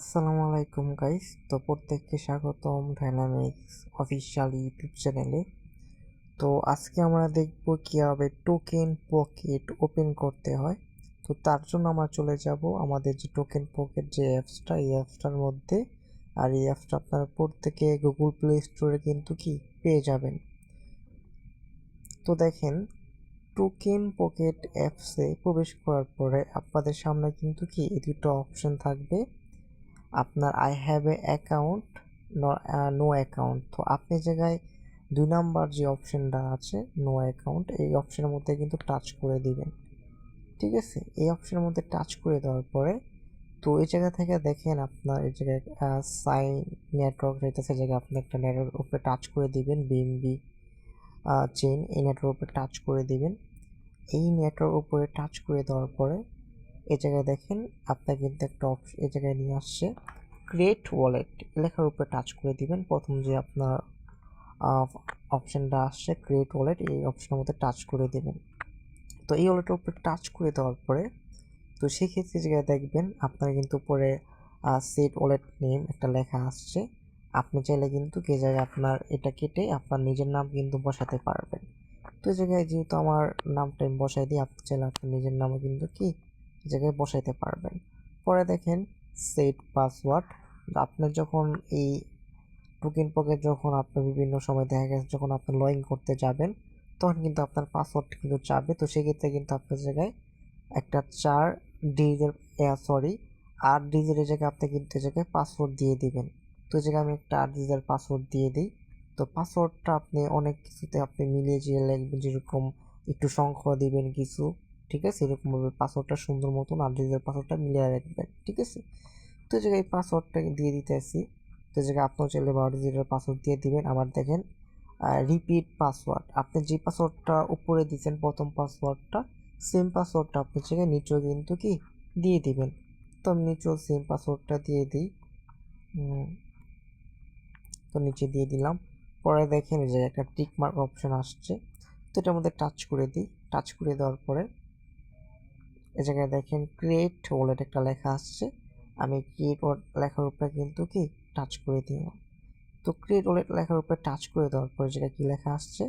আসসালামু আলাইকুম গাইস। তো প্রত্যেককে স্বাগতম ডাইনামিক্স অফিসিয়াল ইউটিউব চ্যানেলে। তো আজকে আমরা দেখব কিভাবে টোকেন পকেট ওপেন করতে হয়। তো তার জন্য আমরা চলে যাব আমাদের যে টোকেন পকেট যে অ্যাপসটা, এই অ্যাপসটার মধ্যে। আর এই অ্যাপসটা আপনারা প্রত্যেকে গুগল প্লে স্টোরে কিন্তু পেয়ে যাবেন। তো দেখেন, টোকেন পকেট অ্যাপসে প্রবেশ করার পরে আপনাদের সামনে কিন্তু এই দুটো অপশন থাকবে। আপনার I have a account, no account. তো আপনি জায়গায় 2 নাম্বার যে অপশনটা আছে নো অ্যাকাউন্ট, এই অপশনের মধ্যে কিন্তু টাচ করে দিবেন। ঠিক আছে, এই অপশনের মধ্যে টাচ করে দেওয়ার পরে তো এই জায়গা থেকে দেখেন আপনার এই জায়গায় সাইন নেটওয়ার্ক রয়েছে, জায়গায় আপনি একটা নেটওয়ার্ক উপরে টাচ করে দিবেন। বিএনবি চেইন, এই নেটওয়ার্ক উপরে টাচ করে দিবেন। এই নেটওয়ার্ক উপরে টাচ করে দেওয়ার পরে এই জায়গায় দেখেন আপনার কিন্তু একটা অপশন এই জায়গায় নিয়ে আসছে, ক্রিয়েট ওয়ালেট লেখার উপরে টাচ করে দিবেন। প্রথম যে আপনার অপশনটা আসছে ক্রিয়েট ওয়ালেট, এই অপশনের মধ্যে টাচ করে দিবেন। তো এই ওয়ালেটের উপরে টাচ করে দেওয়ার পরে তো সেক্ষেত্রে জায়গায় দেখবেন আপনার কিন্তু উপরে সেট ওয়ালেট নেম একটা লেখা আসছে। আপনি চাইলে কিন্তু কে জায়গায় আপনার এটা কেটে আপনার নিজের নাম কিন্তু বসাতে পারবেন। তো এই জায়গায় যেহেতু আমার নামটা আমি বসাই দিই, আপনি চাইলে আপনার নিজের নামও কিন্তু এই জায়গায় বসাইতে পারবেন। পরে দেখেন সেট পাসওয়ার্ড। আপনার যখন এই টোকেন পকেট যখন আপনি বিভিন্ন সময় দেখা গেছে যখন আপনি লগ ইন করতে যাবেন, তখন কিন্তু আপনার পাসওয়ার্ড কিন্তু চাবে। তো সেক্ষেত্রে কিন্তু আপনার জায়গায় একটা 4 ডিজিটের 8 ডিজিটের জায়গায় আপনি কিন্তু এই জায়গায় পাসওয়ার্ড দিয়ে দিবেন। তো এই জায়গায় আমি একটা 8 ডিজিটের পাসওয়ার্ড দিয়ে দিই। তো পাসওয়ার্ডটা আপনি অনেক কিছুতে আপনি মিলিয়ে জিয়ে লিখবেন, যেরকম একটু সংখ্যা দিবেন কিছু। ঠিক আছে, এরকমভাবে পাসওয়ার্ডটা সুন্দর মতন 8 ডিজিটের পাসওয়ার্ডটা মিলিয়ে রাখবেন। ঠিক আছে, তো এই জায়গায় পাসওয়ার্ডটা দিয়ে দিতে আসি। তো এই জায়গায় আপনিও চাইলে 12 ডিজিটের পাসওয়ার্ড দিয়ে দিবেন। আবার দেখেন রিপিট পাসওয়ার্ড, আপনি যে পাসওয়ার্ডটা উপরে দিচ্ছেন প্রথম পাসওয়ার্ডটা, সেম পাসওয়ার্ডটা আপনি জায়গায় নিচেও কিন্তু দিয়ে দিবেন। তো আমি নিচেও সেম পাসওয়ার্ডটা দিয়ে দিই। তো নিচে দিয়ে দিলাম। পরে দেখেন যে একটা টিক মার্ক অপশন আসছে, তো এটার মধ্যে টাচ করে দিই। টাচ করে দেওয়ার পরে এই জায়গায় দেখেন ক্রিয়েট ওয়ালেট একটা লেখা আসছে। আমি ক্রিয়েট লেখার উপরে কিন্তু টাচ করে দিলাম। তো ক্রিয়েট ওয়ালেট লেখার উপরে টাচ করে দেওয়ার পরে যেটা কি লেখা আসছে,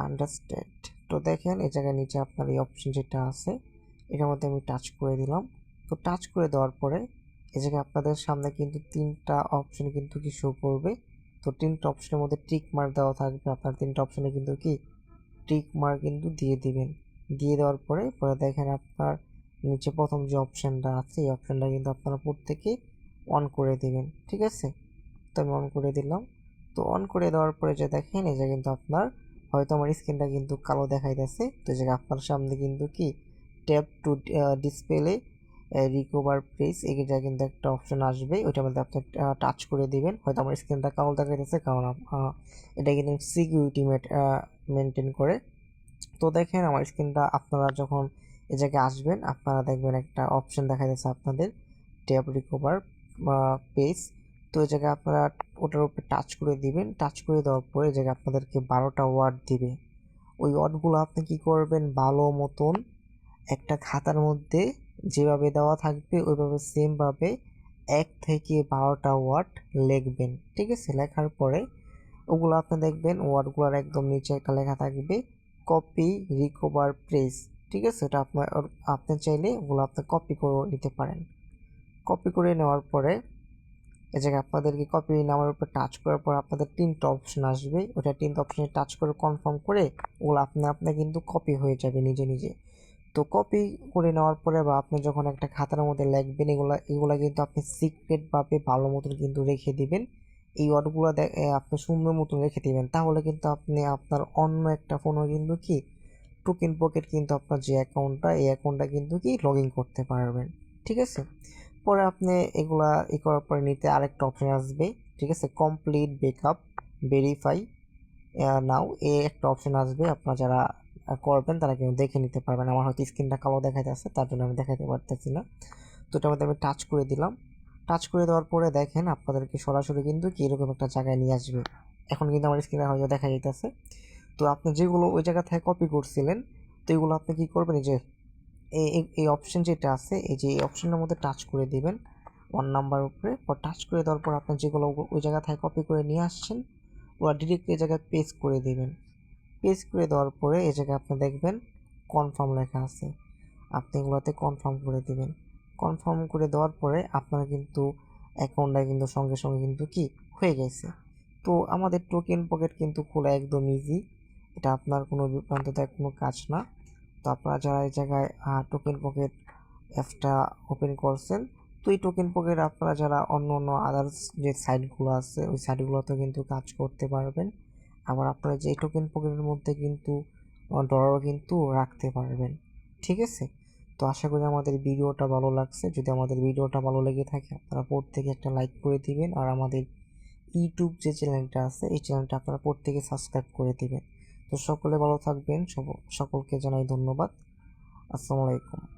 আন্ডারস্ট্যান্ড। তো দেখেন এই জায়গায় নিচে আপনার এই অপশন যেটা আছে এটার মধ্যে আমি টাচ করে দিলাম। তো টাচ করে দেওয়ার পরে এই জায়গায় আপনাদের সামনে কিন্তু 3টা অপশন কিন্তু শো করবে। তো 3টা অপশনের মধ্যে টিক মার্ক দেওয়া থাকবে, আপনার 3টা অপশনে কিন্তু টিক মার্ক কিন্তু দিয়ে দিবেন। দিয়ে দেওয়ার পরে পরে দেখেন আপনার নিচে প্রথম যে অপশনটা আছে এই অপশনটা কিন্তু আপনারা প্রত্যেকে অন করে দিবেন। ঠিক আছে, তো আমি অন করে দিলাম। তো অন করে দেওয়ার পরে যে দেখেন এই যে কিন্তু আপনার হয়তো আমার স্ক্রিনটা কিন্তু কালো দেখাইতেছে। তো এই জায়গায় আপনার সামনে কিন্তু tap two display recover press, এই জায়গায় কিন্তু একটা অপশন আসবে, ওইটার মধ্যে আপনি টাচ করে দিবেন। হয়তো আমার স্ক্রিনটা কালো দেখাইতেছে কারণ এটা কিন্তু সিকিউরিটি মেনটেন করে। তো দেখেন আমার স্ক্রিনটা আপনারা যখন এই জায়গায় আসবেন আপনারা দেখবেন একটা অপশন দেখা যাচ্ছে আপনাদের ট্যাব রিকভার পেজ। তো এই জায়গায় আপনারা ওটার উপরে টাচ করে দিবেন। টাচ করে দেওয়ার পরে এই জায়গায় আপনাদেরকে 12টা ওয়ার্ড দিবে। ওই ওয়ার্ডগুলো আপনি কি করবেন, ভালো মতন একটা খাতার মধ্যে যেভাবে দেওয়া থাকবে ওইভাবে সেমভাবে 1 থেকে 12টা ওয়ার্ড লিখবেন। ঠিক আছে, লেখার পরে ওগুলো আপনি দেখবেন ওয়ার্ডগুলোর একদম নিচে একটা লেখা থাকবে কপি রিকভার প্রেস। ঠিক আছে, এটা আপনি চাইলে ওগুলো আপনি কপি করে নিতে পারেন। কপি করে নেওয়ার পরে এই জায়গায় আপনাদেরকে কপি নামের উপর টাচ করার পর আপনাদের 3টা অপশন আসবে, ওটা 3টা অপশনে টাচ করে কনফার্ম করে ওগুলো আপনি কিন্তু কপি হয়ে যাবে নিজে নিজে। তো কপি করে নেওয়ার পরে বা আপনি যখন একটা খাতার মধ্যে লিখবেন এগুলা কিন্তু আপনি সিক্রেটভাবে ভালো মতন কিন্তু রেখে দিবেন। এই ওয়ার্ডগুলো আপনি সুন্দর মতন রেখে দিবেন, তাহলে কিন্তু আপনি আপনার অন্য একটা ফোনও কিন্তু টোকেন পকেট কিন্তু আপনার যে অ্যাকাউন্টটা এই অ্যাকাউন্টটা কিন্তু লগ ইন করতে পারবেন। ঠিক আছে, পরে আপনি এগুলা করার পরে নিতে আরেকটা অপশন আসবে। ঠিক আছে, কমপ্লিট ব্যাকআপ ভেরিফাই নাও, একটা অপশন আসবে। আপনার যারা করবেন তারা কিন্তু দেখে নিতে পারবেন। আমার হয়তো স্ক্রিনটা কালো দেখাইতেছে তার জন্য আমি দেখাতে পারতেছি না। তো এটার মধ্যে আমি টাচ করে দিলাম। টাচ করে দেওয়ার পরে দেখেন আপনাদেরকে সরাসরি কিন্তু এরকম একটা জায়গায় নিয়ে আসবে। এখন কিন্তু আমার স্ক্রিনে হয়তো দেখা যাইতেছে। তো আপনি যেগুলো ওই জায়গা থেকে কপি করছিলেন, তো এগুলো আপনি কি করবেন, এই যে এই অপশন যেটা আছে এই যে এই অপশনের মধ্যে টাচ করে দিবেন। 1 নাম্বার উপরে পর টাচ করে দেওয়ার পর আপনি যেগুলো ওই জায়গা থেকে কপি করে নিয়ে আসছেন ওরা ডিরেক্টলি এই জায়গায় পেস্ট করে দেবেন। পেস্ট করে দেওয়ার পরে এই জায়গায় আপনি দেখবেন কনফার্ম লেখা আছে, আপনি এগুলোতে কনফার্ম করে দেবেন। কনফার্ম করে দেওয়ার পরে আপনার কিন্তু অ্যাকাউন্টটা কিন্তু সঙ্গে সঙ্গে কিন্তু কি হয়ে গেছে। তো আমাদের টোকেন পকেট কিন্তু খোলা একদম ইজি, এটা আপনার কোনো বিভ্রান্ত দেওয়ার কোনো কাজ না। তো আপনারা যারা এই জায়গায় টোকেন পকেট অ্যাপটা ওপেন করছেন, তো এই টোকেন পকেট আপনারা যারা অন্য অন্য আদার্স যে সাইটগুলো আছে ওই সাইটগুলোতেও কিন্তু কাজ করতে পারবেন। আবার আপনারা যে টোকেন পকেটের মধ্যে কিন্তু ডলারও কিন্তু রাখতে পারবেন। ঠিক আছে, তো আশা করি আমাদের ভিডিওটা ভালো লাগছে। যদি আমাদের ভিডিওটা ভালো লেগে থাকে আপনারা প্রত্যেকে একটা লাইক করে দিবেন, আর আমাদের ইউটিউব যে চ্যানেলটা আছে এই চ্যানেলটা আপনারা প্রত্যেকে সাবস্ক্রাইব করে দিবেন। তো সকলে ভালো থাকবেন, সকলকে জানাই ধন্যবাদ। আসসালামু আলাইকুম।